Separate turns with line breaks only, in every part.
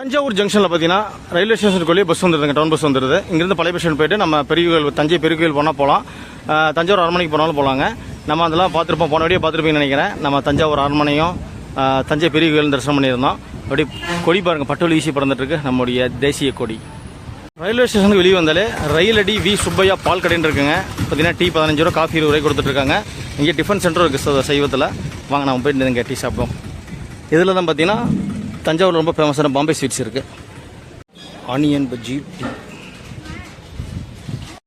தஞ்சாவூர் ஜங்ஷனில் பார்த்தீங்கன்னா railway ஸ்டேஷனுக்குள்ளேயே bus வந்துருதுங்க, town bus வந்துடுது. இங்கேருந்து பழைய பஸ் ஸ்டாண்ட் போயிட்டு நம்ம பெரிய கோயில், தஞ்சை பெரிய கோயில் போனால் போகலாம், தஞ்சாவூர் அரண்மனைக்கு போனாலும் போகலாங்க. நம்ம அதெல்லாம் பார்த்துருப்போம், போன வழியே பார்த்துருப்பீங்கன்னு நினைக்கிறேன். நம்ம தஞ்சாவூர் அரண்மனையும் தஞ்சை பெரிய கோயில் தரிசனம் பண்ணியிருந்தோம். அப்படி கொடி பாருங்கள், பட்டுவலி வீசி பறந்துட்டுருக்கு நம்முடைய தேசிய கொடி. ரயில்வே ஸ்டேஷனுக்கு வெளியே வந்தாலே ரயிலடி வி சுப்பையா பால் கடைன்னு இருக்குங்க. பார்த்தீங்கன்னா டீ 15 ரூபா, காஃபி 20 ரூபாய் கொடுத்துட்ருக்காங்க. இங்கே டிஃபன் சென்டரும் இருக்குது சைவத்தில். வாங்க நம்ம போயிட்டு இங்கே டீ சாப்பிடுவோம். இதில் தான் பார்த்தீங்கன்னா தஞ்சாவூர் ரொம்ப ஃபேமஸான பாம்பே ஸ்வீட்ஸ் இருக்குது. Onion bajji tea.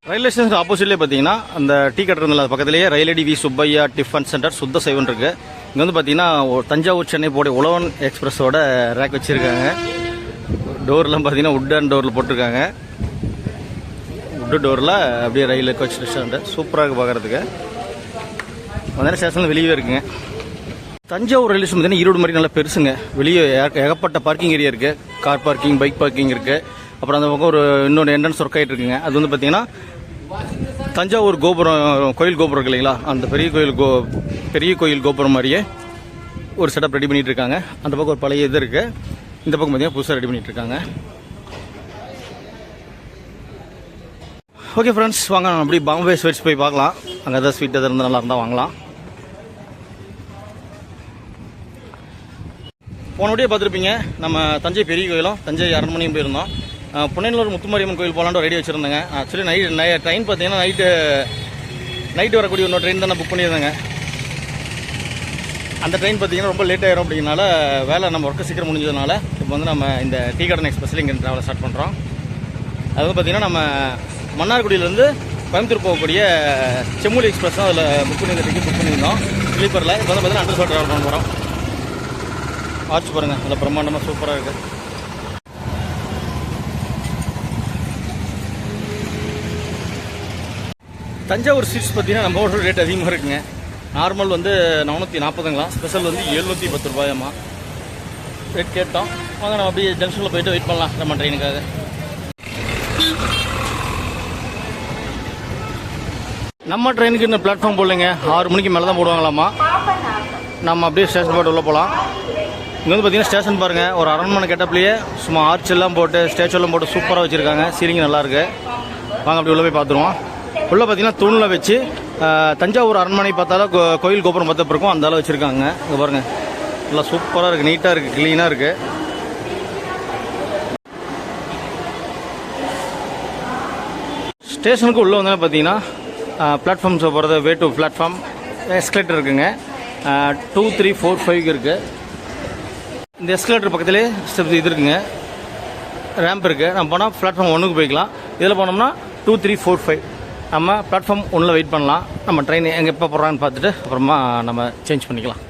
Railway station ஆப்போசிட்லேயே பார்த்தீங்கன்னா அந்த டீ கடை இருந்தல பக்கத்துலேயே ரயிலடி வி சுப்பையா டிஃபன் சென்டர் சுத்த சைவன் இருக்குது. இங்கே வந்து பார்த்தீங்கன்னா தஞ்சாவூர் சென்னை போட உழவன் எக்ஸ்பிரஸோட ரேக் வச்சுருக்காங்க. டோர்லாம் பார்த்தீங்கன்னா உட்டன் டோரில் போட்டிருக்காங்க. உட்டு டோரில் அப்படியே ரயில் கோச் ரெஸ்டாரண்ட் சூப்பராக இருக்குது பார்க்குறதுக்கு. வந்தாலும் ஸ்டேஷனில் வெளியே இருக்குங்க. தஞ்சாவூர் ரயில்வே ஸ்டேஷன் பார்த்தீங்கன்னா ஈரோடு மாதிரி நல்லா பெருசுங்க. வெளியே ஏகப்பட்ட பார்க்கிங் ஏரியா இருக்குது. கார் பார்க்கிங், பைக் பார்க்கிங் இருக்குது. அப்புறம் அந்த பக்கம் ஒரு இன்னொரு என்ட்ரன்ஸ் ஒர்க் ஆகிட்டு இருக்குங்க. அது வந்து பார்த்தீங்கன்னா தஞ்சாவூர் கோபுரம், கோயில் கோபுரம் இருக்கு இல்லைங்களா, அந்த பெரிய கோயில் கோபுரம் மாதிரியே ஒரு செட்டப் ரெடி பண்ணிட்டு இருக்காங்க. அந்த பக்கம் ஒரு பழைய இது இருக்குது. இந்த பக்கம் பார்த்தீங்கன்னா புதுசாக ரெடி பண்ணிட்டு இருக்காங்க. ஓகே ஃப்ரெண்ட்ஸ், வாங்க அப்படி பாம்பே ஸ்வீட்ஸ் போய் பார்க்கலாம். அங்கே ஏதாவது ஸ்வீட் எதாவது இருந்தால் நல்லா இருந்தால் வாங்கலாம். போனபடியே பார்த்துருப்பீங்க, நம்ம தஞ்சை பெரிய கோயிலும் தஞ்சை அரண்மனையும் போயிருந்தோம். புனேலூர் முத்துமாரியம்மன் கோயில் போகலான்னு ரெடி வச்சுருந்தேங்க. ஆக்சுவலி ட்ரெயின் பார்த்தீங்கன்னா நைட்டு வரக்கூடிய இன்னொரு ட்ரெயின் தான் நான் புக் பண்ணியிருந்தேங்க. அந்த ட்ரெயின் பார்த்தீங்கன்னா ரொம்ப லேட் ஆகிரும். அப்படிங்கனால வேலை நம்ம ஒர்க்கு சீக்கிரம் முடிஞ்சதுனால இப்போ வந்து நம்ம இந்த டீ கார்டன் எக்ஸ்பிரஸில் இங்கே ட்ராவலை ஸ்டார்ட் பண்ணுறோம். அது வந்து பார்த்தீங்கன்னா நம்ம மன்னார்குடியிலேருந்து கோயம்புத்தூர் போகக்கூடிய செம்மொழி எக்ஸ்பிரஸ் தான் அதில் புக் பண்ணியிருந்தோம் ஸ்லீப்பரில். இப்போ வந்து பார்த்தீங்கன்னா அண்டர் ட்ராவல் பண்ண போகிறோம். ஆர்ச் பாருங்கள், நல்லா பிரம்மாண்டமாக சூப்பராக இருக்குது. தஞ்சாவூர் ஸ்வீட்ஸ் பார்த்தீங்கன்னா நம்ம ஒரு ரேட் அதிகமாக இருக்குங்க. நார்மல் வந்து 440ங்களா, ஸ்பெஷல் வந்து 710 ரூபாயாம்மா ரேட் கேட்டோம். வாங்க நம்ம அப்படியே ஜங்ஷனில் போயிட்டு வெயிட் பண்ணலாம் நம்ம ட்ரெயினுக்காக. நம்ம ட்ரெயினுக்கு இன்னும் பிளாட்ஃபார்ம் போடலைங்க, 6 மணிக்கு மேலே தான் போடுவாங்களாம்மா. நம்ம அப்படியே ஸ்டேஷன் போய்ட்டு உள்ளே போகலாம். இங்கே வந்து பார்த்தீங்கன்னா ஸ்டேஷன் பாருங்கள், ஒரு அரண்மனை கெட்டப்லேயே சும்மா ஆர்ச் எல்லாம் போட்டு ஸ்டேச்சு எல்லாம் போட்டு சூப்பராக வச்சுருக்காங்க. சீலிங் நல்லாயிருக்கு. வாங்க அப்படி உள்ளே போய் பார்த்துருவோம். உள்ளே பார்த்தீங்கன்னா தூணில் வச்சு தஞ்சாவூர் அரண்மனை பார்த்தாலும் கோயில் கோபுரம் பார்த்த பிறக்கும் அந்த அளவு வச்சுருக்காங்க. இங்கே பாருங்கள், நல்லா சூப்பராக இருக்குது, நீட்டாக இருக்குது, க்ளீனாக இருக்குது. ஸ்டேஷனுக்கு உள்ளே வந்தால் பார்த்தீங்கன்னா பிளாட்ஃபார்ம்ஸை போகிறது வே டு பிளாட்ஃபார்ம் எஸ்கலேட்டர் இருக்குங்க. 2, 3, 4, 5 இருக்குது. இந்த எஸ்கலேட்டர் பக்கத்துலேயே ஸ்டெப்ஸ் இது இருக்குங்க, ரேம்ப் இருக்குது. நம்ம போனால் பிளாட்ஃபார்ம் 1க்கு போய்க்கலாம். இதில் போனோம்னா 2, 3, 4, 5 நம்ம பிளாட்ஃபார்ம் 1ல் வெயிட் பண்ணலாம். நம்ம ட்ரெயின் எங்கே எப்போ போடுறான்னு பார்த்துட்டு அப்புறமா நம்ம சேஞ்ச் பண்ணிக்கலாம்.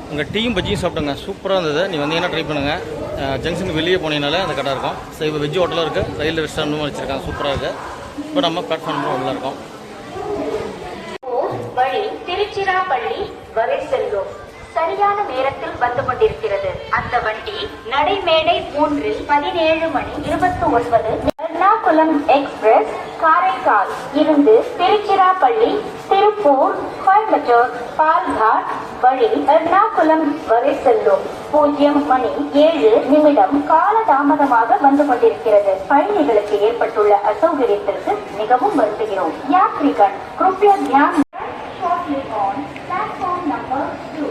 அங்கே டீயும் பஜ்ஜியும் சாப்பிடுங்க, சூப்பராக இருந்தது. நீ வந்தீங்கன்னா ட்ரை பண்ணுங்கள். ஜங்ஷனுக்கு வெளியே போனீங்கனாலே அந்த கடை இருக்கும். சைவ வெஜ்ஜு ஹோட்டலும் இருக்குது, ரயில்வே ரெஸ்டாரண்ட்டும் வச்சுருக்காங்க, சூப்பராக இருக்குது. இப்போ நம்ம பிளாட்ஃபார்ம் 1ல் இருக்கோம்.
வழி திருச்சிராப்பள்ளி வரை செல்லும் சரியான நேரத்தில் வந்து கொண்டிருக்கிறது. அந்த வண்டி நடைமேடை 3இல் 17:29 எர்ணாகுளம் எக்ஸ்பிரஸ் காரைக்கால் இருந்து திருச்சிராப்பள்ளி, திருப்பூர், கோயம்புத்தூர், பால்காட் வழி எர்ணாகுளம் வரை செல்லும் 0:07 காலதாமதமாக வந்து கொண்டிருக்கிறது. பயணிகளுக்கு ஏற்பட்டுள்ள அசௌகரியத்திற்கு மிகவும் வருந்துகிறோம். யாத்ரிகன் கிருப்யா தியான் on platform number 2.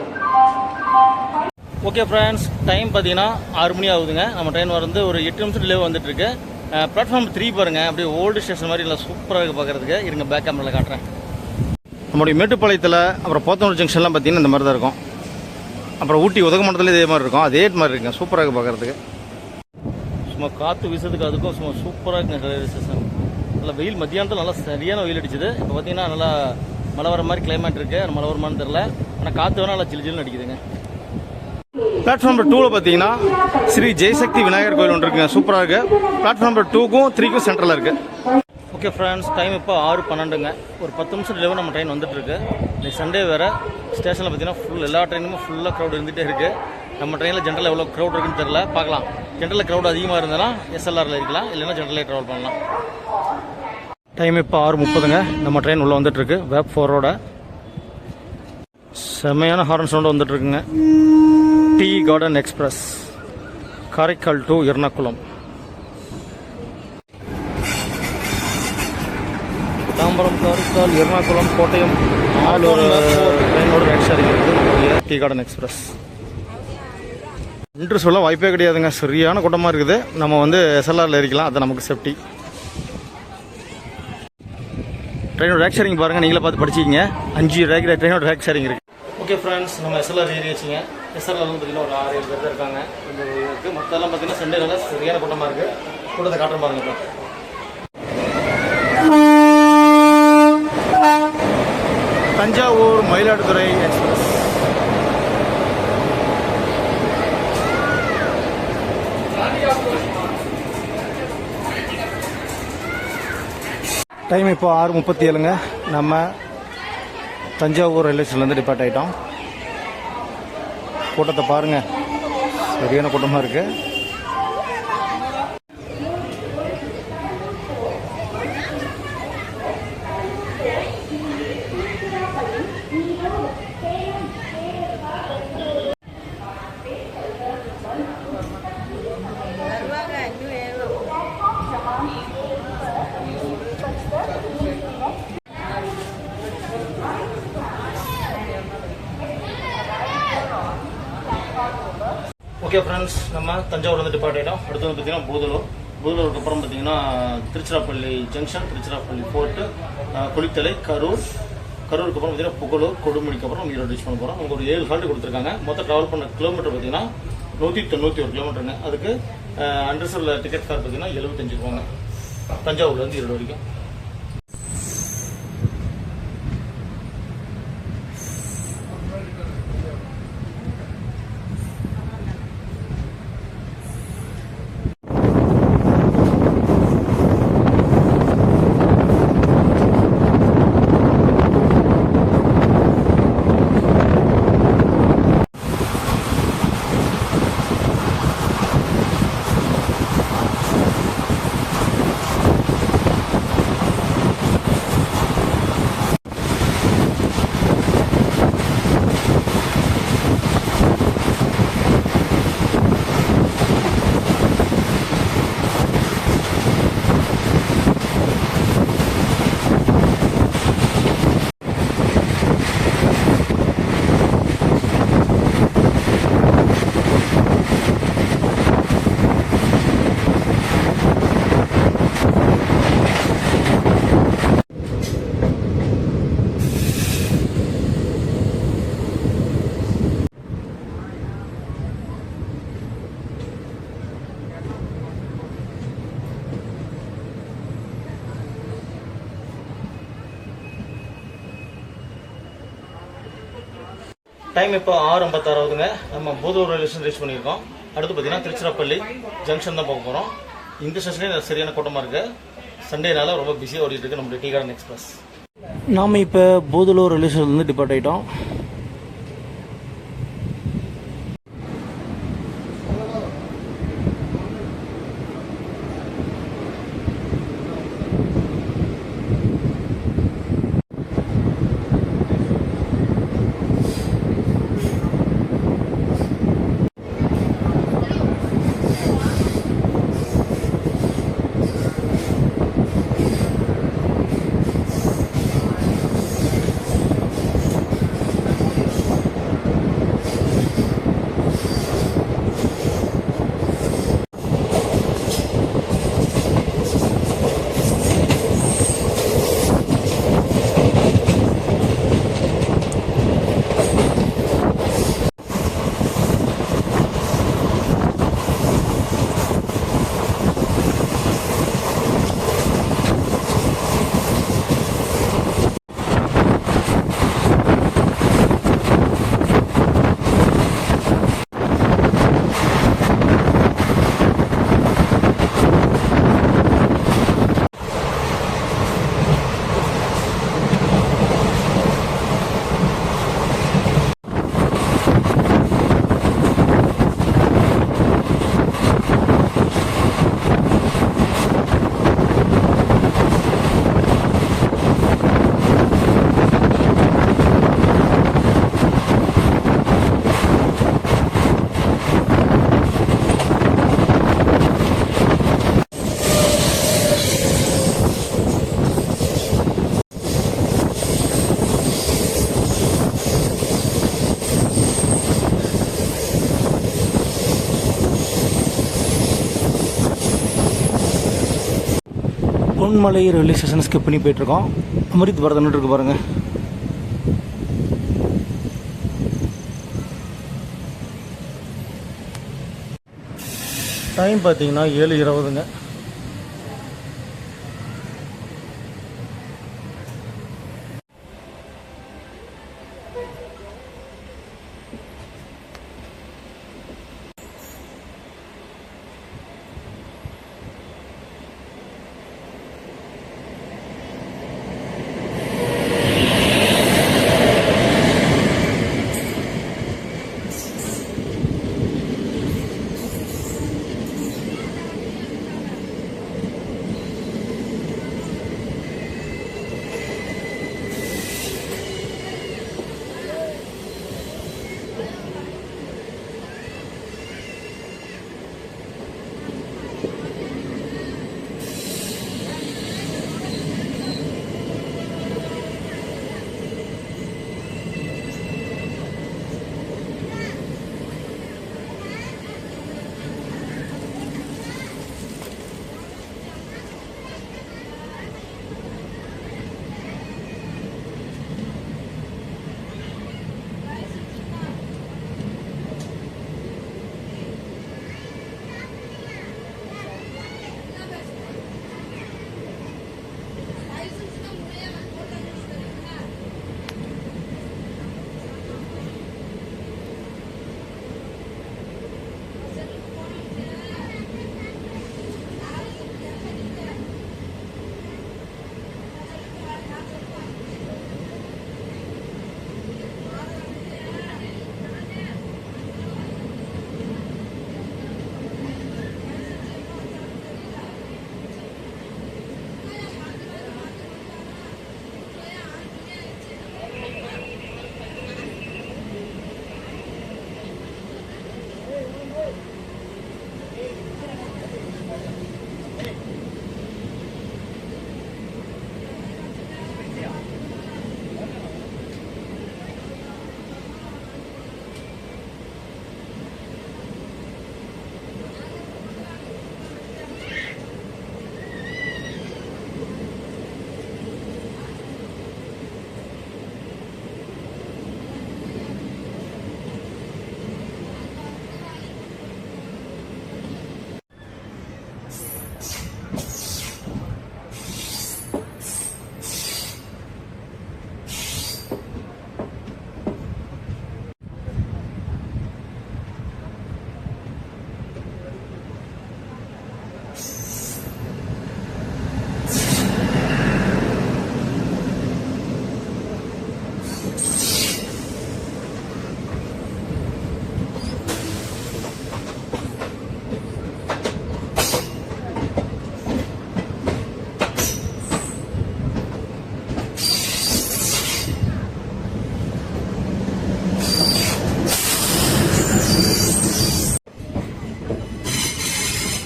Okay friends, time பார்த்தீங்கன்னா 6 மணி ஆகுதுங்க. நம்ம ட்ரெயின் வந்து ஒரு 8 நிமிஷம் டிலே வந்துட்டுருக்கு. பிளாட்ஃபார்ம் 3 பாருங்கள், அப்படியே ஓல்டு ஸ்டேஷன் மாதிரி இல்லை, சூப்பராக இருக்குது பார்க்குறதுக்கு. இருங்க பேக் கேமராவில் காட்டுறேன். நம்மளுடைய மேட்டுப்பாளையத்தில் அப்புறம் போத்தனூர் ஜங்ஷன்லாம் பார்த்தீங்கன்னா இந்த மாதிரி தான் இருக்கும். அப்புறம் ஊட்டி உதகமண்டலத்தில் இதே மாதிரி இருக்கும், அதே மாதிரி இருக்குங்க, சூப்பராக இருக்குது பார்க்குறதுக்கு. சும்மா காற்று வீசத்துக்கு அதுக்கும் சும்மா சூப்பராக இருக்குங்க ரயில்வே ஸ்டேஷன். நல்லா வெயில், மத்தியானத்தில் நல்லா சரியான வெயில் அடிச்சுது. இப்போ பார்த்தீங்கன்னா நல்லா மழை வர மாதிரி கிளைமேட் இருக்குது. மழை வருமானு தெரில, ஆனால் காற்று வேணால் நல்லா ஜில் ஜில்னு அடிக்குதுங்க. பிளாட்ஃபார்ம் நம்பர் 2ல் பார்த்தீங்கன்னா ஸ்ரீ ஜெயசக்தி விநாயகர் கோயில் ஒன்று இருக்குங்க, சூப்பராக இருக்குது. பிளாட்ஃபார்ம் நம்பர் 2க்கும் 3க்கும் சென்டரில் இருக்குது. ஓகே ஃப்ரெண்ட்ஸ், டைம் இப்போ 6:12ங்க. ஒரு 10 நிமிஷம் டிலேவாக நம்ம ட்ரெயின் வந்துட்டுருக்கு. இன்னைக்கு சண்டே வேறு. ஸ்டேஷனில் பார்த்தீங்கன்னா எல்லா ட்ரெயினுமே ஃபுல்லாக க்ரௌட் இருந்துகிட்டே இருக்குது. நம்ம ட்ரெயினில் ஜென்ரலாக எவ்வளோ க்ரௌட் இருக்குன்னு தெரில, பார்க்கலாம். ஜென்ரலில் க்ரௌட் அதிகமாக இருந்ததுன்னா SLRல இருக்கலாம், இல்லைன்னா ஜென்ரலே ட்ராவல் பண்ணலாம். டைம் இப்போ 6:30ங்க. நம்ம ட்ரெயின் உள்ளே வந்துட்டுருக்கு. வேப் 4ஓட செம்மையான ஹாரன் சவுண்டு வந்துட்டுருக்குங்க. Tea garden express Karaikal to Ernakulam. Tambaram, Karaikal, Ernakulam, Kottayam all ஒரு ட்ரெயினோட ரேட் ஷேரிங் இருக்குது நம்மளுடைய டீ கார்டன் எக்ஸ்பிரஸ். இன்ட்ரு சொல்ல வாய்ப்பே கிடையாதுங்க, சரியான கூட்டமாக இருக்குது. நம்ம வந்து எஸ்எல்ஆரில் ஏறிக்கலாம், அது நமக்கு சேஃப்டி. ட்ரெயினோட ரேக் ஷேரிங் பாருங்கள், நீங்களே பார்த்து படிச்சிக்கிங்க. 5 ரேக் ட்ரெயினோட ரேக் ஷேரிங் இருக்குது. ஓகே ஃப்ரெண்ட்ஸ், நம்ம எஸ்எல்ஆர் ஏறி வச்சுங்க. எஸ்எல்ஆர் வந்து பார்த்திங்கன்னா ஒரு 6-7 பேர் தான் இருக்காங்க. இந்த இருக்குது மற்றெல்லாம் பார்த்திங்கன்னா சண்டேனால சரியான கூட்டமாக இருக்குது. கூட்டத்தை காட்டுற பாருங்க. தஞ்சாவூர் மயிலாடுதுறை எக்ஸ்பிரஸ். டைம் இப்போ 6:37ங்க. நம்ம தஞ்சாவூர் ரயில்வே ஸ்டேஷன்லேருந்து டிபார்ட் ஆகிட்டோம். கூட்டத்தை பாருங்கள், சரியான கூட்டமாக இருக்குது. ஓகே ஃப்ரெண்ட்ஸ், நம்ம தஞ்சாவூர் வந்து டிபார்ட் ஆகிட்டோம். அடுத்து வந்து பார்த்திங்கன்னா பூதலூருக்கு அப்புறம் பார்த்திங்கன்னா திருச்சிராப்பள்ளி ஜங்ஷன், திருச்சிராப்பள்ளி ஃபோர்ட்டு, குளித்தலை, கரூருக்கு அப்புறம் பார்த்திங்கன்னா புகழூர், கொடுமுடிக்கு அப்புறம் ஈரோடு ரீச் பண்ண போகிறோம். நமக்கு ஒரு 7 ஹால்ட் கொடுத்துருக்காங்க. மொத்தம் ட்ராவல் பண்ண கிலோமீட்டர் பார்த்திங்கன்னா 191 கிலோமீட்டருங்க. அதுக்கு அண்டர்சரில் டிக்கெட் கார் பார்த்திங்கன்னா 75 ரூபாங்க, தஞ்சாவூர்லேருந்து ஈரோடு வரைக்கும். டைம் இப்போ 6:56 ஆகுதுங்க. நம்ம பூதலூர் ரயில்வே ஸ்டேஷன் ரீச் பண்ணியிருக்கோம். அடுத்து பார்த்தீங்கன்னா திருச்சிராப்பள்ளி ஜங்ஷன் தான் போக போகிறோம். இந்த ஸ்டேஷனே சரியான கூட்டமாக இருக்குது. சண்டேனால ரொம்ப பிஸியாக ஓடிட்டு இருக்கு நம்மளுடைய டீ கார்டன் எக்ஸ்பிரஸ். நாம் இப்போ பூதலூர் ரயில்வே ஸ்டேஷன்லேருந்து டிபார்ட் ஆகிட்டோம். பொன்மலை ரயில்வே ஸ்டேஷன் ஸ்கிப் பண்ணி போயிட்டுருக்கோம். அமிர்த் பாரத் இருக்கு பாருங்கள். டைம் பார்த்தீங்கன்னா 7:20.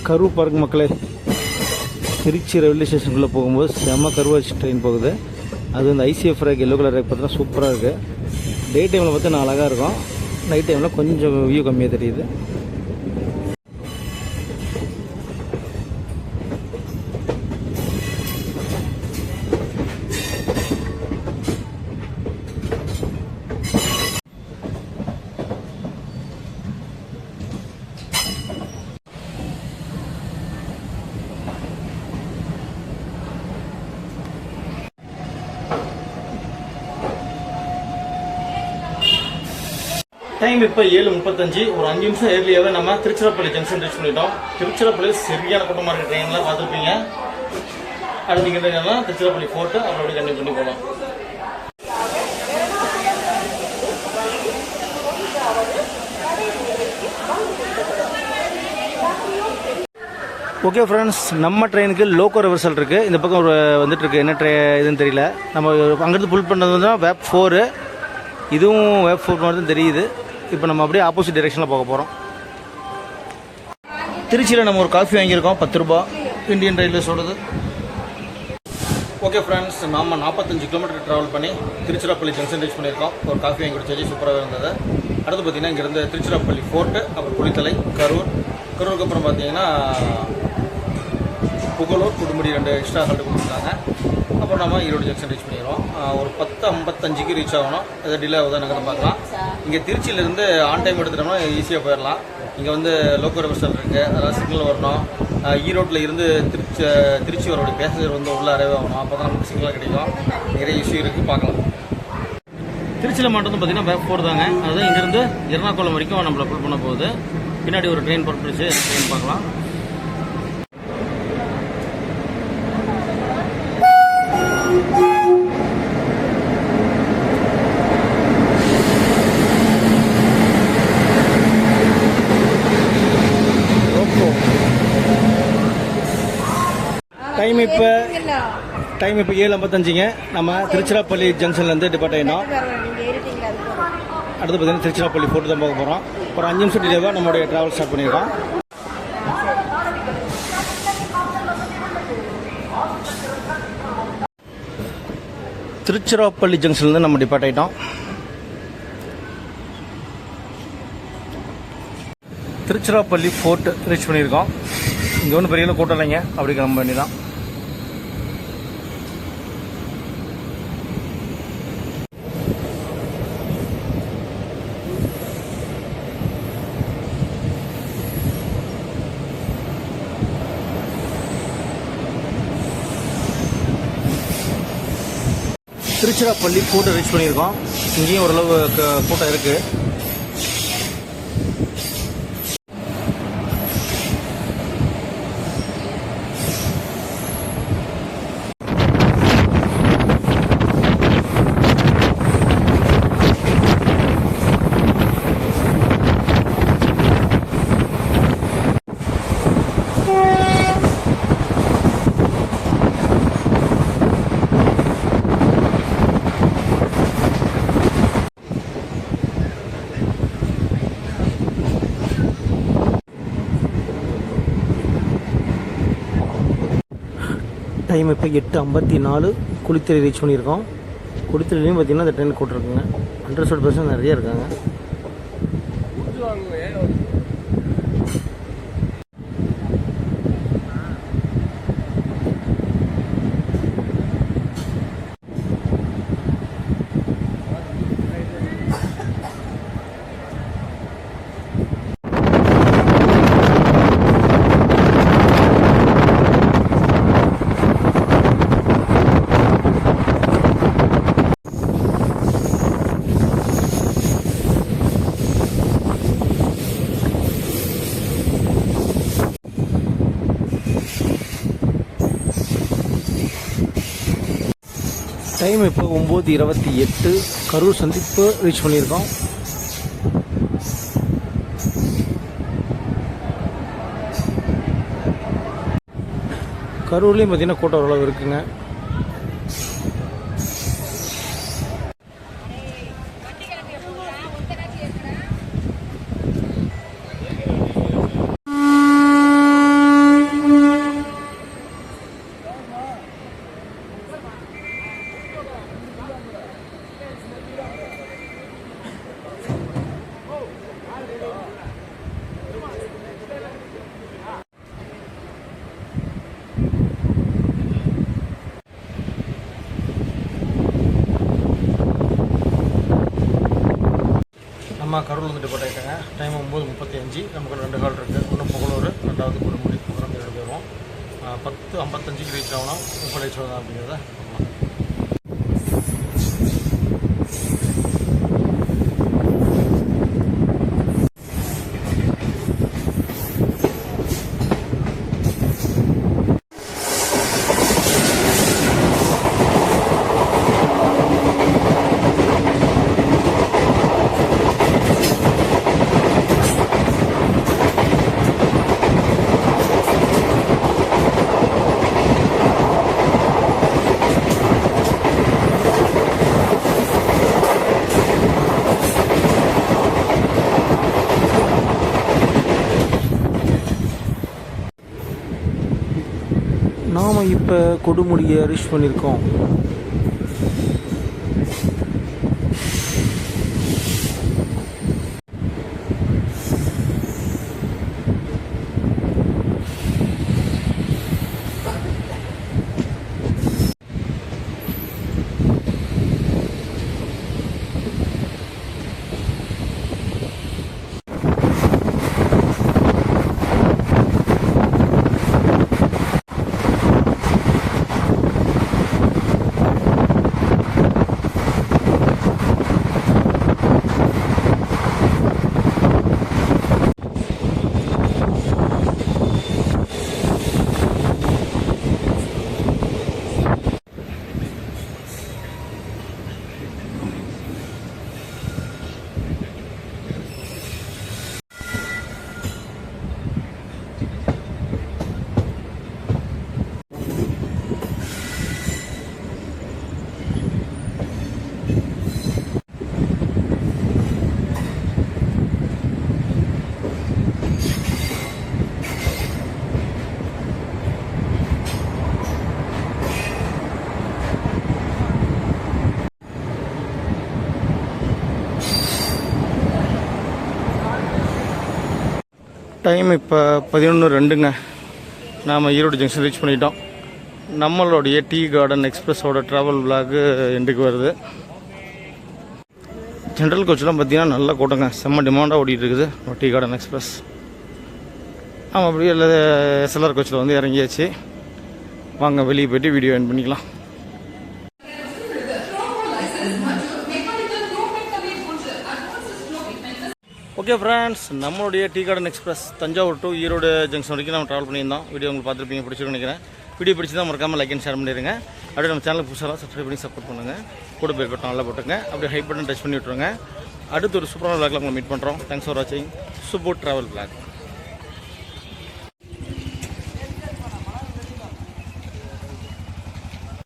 கரூர் பாருங்க மக்களே, திருச்சி ரயில்வே ஸ்டேஷனுக்குள்ளே போகும்போது செம்ம கருவாச்சி ட்ரெயின் போகுது. அது வந்து ICF rack yellow colour rack பார்த்தீங்கன்னா சூப்பராக இருக்குது. டே டைமில் பார்த்தா அழகாக இருக்கும், நைட் டைமில் கொஞ்சம் வியூ கம்மியாக தெரியுது. டைம் இப்போ 7:35. ஒரு 5 நிமிஷம் ஏர்லியாகவே நம்ம திருச்சிராப்பள்ளி ஜங்ஷன் ரீச் பண்ணிட்டோம். திருச்சிராப்பள்ளி சரியான கூட்டமாக இருக்க ட்ரெயின்லாம் பார்த்துருப்பீங்க. அடுத்து இங்கே திருச்சிராப்பள்ளி போட்டு அப்புறம் அப்படி கண்டினியூ பண்ணி போகலாம். ஓகே ஃப்ரெண்ட்ஸ், நம்ம ட்ரெயினுக்கு லோக்கோ ரிவர்சல் இருக்குது. இந்த பக்கம் ஒரு வந்துட்டுருக்கு, என்ன இதுன்னு தெரியல. நம்ம அங்கேருந்து புல் பண்ணது வந்து வேப் 4, இதுவும் வேப் 4 மாதிரி தான் தெரியுது. இப்போ நம்ம அப்படியே ஆப்போசிட் டைரெக்ஷனில் போக போகிறோம். திருச்சியில் நம்ம ஒரு காஃபி வாங்கியிருக்கோம், 10 ரூபா, இந்தியன் ரயில்வேஸோடது. ஓகே ஃப்ரெண்ட்ஸ், நாம் 45 கிலோமீட்டர் ட்ராவல் பண்ணி திருச்சிராப்பள்ளி ஜங்ஷன் ரீச் பண்ணியிருக்கோம். ஒரு காஃபி வாங்கி குடிச்சாச்சு, சூப்பராக இருந்தது. அடுத்து பார்த்தீங்கன்னா இங்கேருந்து திருச்சிராப்பள்ளி ஃபோர்ட்டு, அப்புறம் குளித்தலை, கரூருக்கு அப்புறம் பார்த்தீங்கன்னா புகழூர் கொடுமுடி 2 எக்ஸ்ட்ரா ஹால்ட் கொடுத்துருக்காங்க. அப்புறம் நம்ம ஈரோடு ஜங்ஷன் ரீச் பண்ணிடுவோம். ஒரு 10:55 ரீச் ஆகணும். எதாவது டிலே ஆகுதா நகரம் பார்க்கலாம். இங்கே திருச்சியிலேருந்து ஆன் டைம் எடுத்துட்டோம்னா ஈஸியாக போயிடலாம். இங்கே வந்து லோக்கல் பஸ் ஸ்டாண்ட் இருக்குது, அதனால் சிக்னல் வரணும். ஈரோட்டில் இருந்து திருச்சி வரக்கூடிய பேசஞ்சர் வந்து உள்ள அரைவே ஆகணும். அப்போ தான் நமக்கு சிக்னல் கிடைக்கும். நிறைய இஷ்யூ இருக்குது, பார்க்கலாம். திருச்சியில் மட்டும் வந்து பார்த்திங்கன்னா பேக் போகிறதாங்க. அதுதான் இங்கேருந்து எர்ணாகுளம் வரைக்கும் நம்மளை புல் பண்ண போகுது. பின்னாடி ஒரு ட்ரெயின் புறப்படுச்சு, ட்ரெயின் பார்க்கலாம். டைம் இப்போ 7:55. நம்ம திருச்சிராப்பள்ளி ஜங்ஷன்லேருந்து டிபார்ட் ஆகினோம். அடுத்து பார்த்தீங்கன்னா திருச்சிராப்பள்ளி ஃபோர்ட்டு தான் பார்க்க போகிறோம். ஒரு 5 நிமிஷம் டிலேவாக நம்மளுடைய ட்ராவல் ஸ்டார்ட் பண்ணியிருக்கோம். திருச்சிராப்பள்ளி ஜங்ஷன்லேருந்து நம்ம டிபார்ட் ஆகிட்டோம். திருச்சிராப்பள்ளி ஃபோர்ட் ரீச் பண்ணியிருக்கோம். இங்கே ஒன்றும் பெரிய கூட்டம் இல்லைங்க, அப்படி கிளம்ப வேண்டியதான். திருச்சிராப்பள்ளி ஃபோர்ட் ரீச் பண்ணியிருக்கோம். இங்கேயும் ஓரளவு கூட்டம் இருக்குது. டைம் இப்போ 8:54. குளித்தலை ரீச் பண்ணியிருக்கோம். குளித்தலையும் பார்த்தீங்கன்னா அந்த ட்ரெயின் கூட்டிருக்குங்க. அண்டர்ஸ்டோட் பர்சன் நிறைய இருக்காங்க. டைம் இப்போ 9:28. கரூர் சந்திப்பு ரீச் பண்ணியிருக்கோம். கரூர்லேயும் பார்த்தீங்கன்னா கூட்டம் ஓரளவு இருக்குங்க. நம்ம கரூர் வந்துட்டு போட்டாங்க. டைம் 9:35. நமக்கு 2 கால் இருக்குது. ஒன்று புகழூர், 2வது கொடுமுடி. புகழம் 2 பேரும் 10:55 ரீச் ஆகணும். 30 ரீச் ஆகுதா அப்படிங்கிறத நாம் இப்போ கொடுமுடியை ரீச் பண்ணியிருக்கோம். டைம் இப்போ 11:02ங்க. நாம் ஈரோடு ஜங்ஷன் ரீச் பண்ணிட்டோம். நம்மளுடைய டீ கார்டன் எக்ஸ்பிரஸோட ட்ராவல் விளாகு எண்டுக்கு வருது. ஜென்ரல் கோச்செலாம் பார்த்தீங்கன்னா நல்ல கூட்டங்க, செம்ம டிமாண்டாக ஓடிட்டு இருக்குது டீ கார்டன் எக்ஸ்பிரஸ். நம்ம அப்படியே இல்லை எஸ்எல்ஆர் கோச்சில் வந்து இறங்கியாச்சு. வாங்க வெளியே போய்ட்டு வீடியோ எண்ட் பண்ணிக்கலாம். ஓகே ஃப்ரெண்ட்ஸ், நம்மளுடைய tea garden express Thanjavur to Erode junction வரைக்கும் நம்ம ட்ராவல் பண்ணியிருந்தோம். வீடியோ உங்களுக்கு பார்த்துருப்பீங்க, பிடிச்சிருக்குன்னு நினைக்கிறேன். வீடியோ பிடிச்சி தான் மறக்காமல் லைக் அண்ட் ஷேர் பண்ணிடுங்க. அப்படியே நம்ம சேனலுக்கு புதுசாக சப்ஸ்கிரைப் பண்ணி சப்போர்ட் பண்ணுங்கள். கூட பேர் பட்டம் நல்லா போட்டுங்க. அப்படியே ஹைப் பட்டன் டச் பண்ணி விட்ருங்க. அடுத்து ஒரு சூப்பரான விளாக்ல உங்களை மீட் பண்ணுறோம். தேங்க்ஸ் ஃபார் வாட்சிங். Super travel vlog.